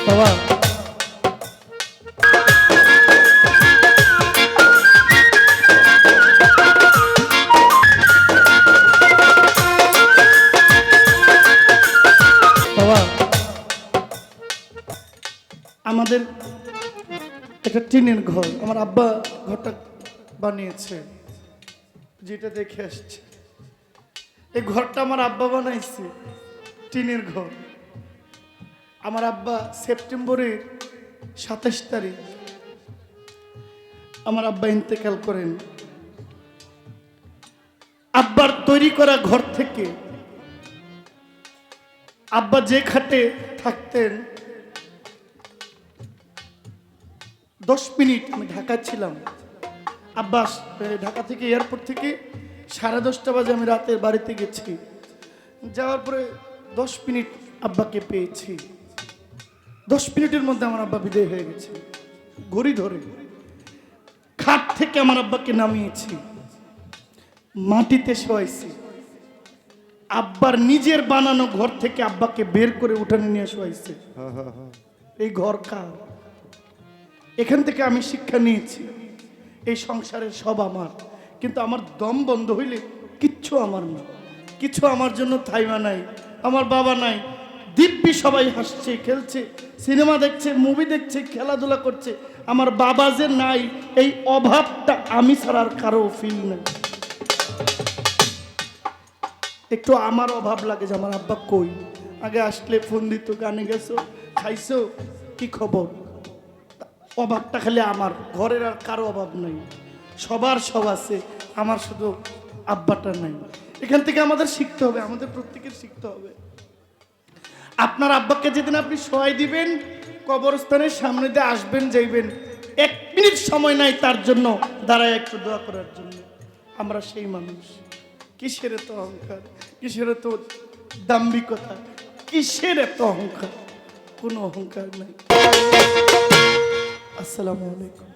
বাবা বাবা আমাদের একটা টিনের ঘর আমার আব্বা ঘরটা বানিয়েছে, যেটা দেখে আসছে। এই ঘরটা আমার আব্বা বানাইছে, টিনের ঘর। আমার আব্বা সেপ্টেম্বরের 27 তারিখ আমার আব্বা ইন্তেকাল করেন। আব্বার তৈরি করা ঘর থেকে আব্বা যে খাটে থাকতেন 10 মিনিট, আমি ঢাকা ছিলাম, আব্বা ঢাকা থেকে এয়ারপোর্ট থেকে 10:30 বাজে আমি রাতের বাড়িতে গেছি। যাওয়ার পরে 10 মিনিট আব্বাকে পেয়েছি। 10 মিনিটের মধ্যে আমার আব্বা বিদায় হয়ে গেছে। ঘড়ি ধরে খাট থেকে আমার আব্বাকে নামিয়েছি, মাটিতে শোয়াইছি। আব্বার নিজের বানানো ঘর থেকে আব্বাকে বের করে উঠানে নিয়ে শোয়াইছে। এই ঘর কার? এখান থেকে আমি শিক্ষা নিয়েছি, এই সংসারের সব আমার, কিন্তু আমার দম বন্ধ হইলে কিচ্ছু আমার না, কিছু আমার জন্য থাইমা নাই, আমার বাবা নাই। দিব্যি সবাই হাসছে, খেলছে, সিনেমা দেখছে, মুভি দেখছে, খেলাধুলা করছে। আমার বাবা যে নাই, এই অভাবটা আমি ছাড়া আর কারো ফিল নাই। একটু আমার অভাব লাগে যে আমার আব্বা কই। আগে আসলে ফোন দিত, গানে গেছো, খাইছো, কি খবর। অভাবটা খালি আমার, ঘরের আর কারো অভাব নাই, সবার সব আছে, আমার শুধু আব্বাটা নাই। এখান থেকে আমাদের শিখতে হবে, আমাদের প্রত্যেকের শিখতে হবে। আপনার আব্বাকে যেদিন আপনি সহায় দিবেন, কবরস্থানের সামনে দিয়ে আসবেন যাইবেন, 1 মিনিট সময় নাই তার জন্য দাঁড়ায় একটু দোয়া করার জন্য। আমরা সেই মানুষ। কিসের এত অহংকার, কিসের এত দাম্ভিকতা, কিসের এত অহংকার? কোনো অহংকার নাই। আসসালামু আলাইকুম।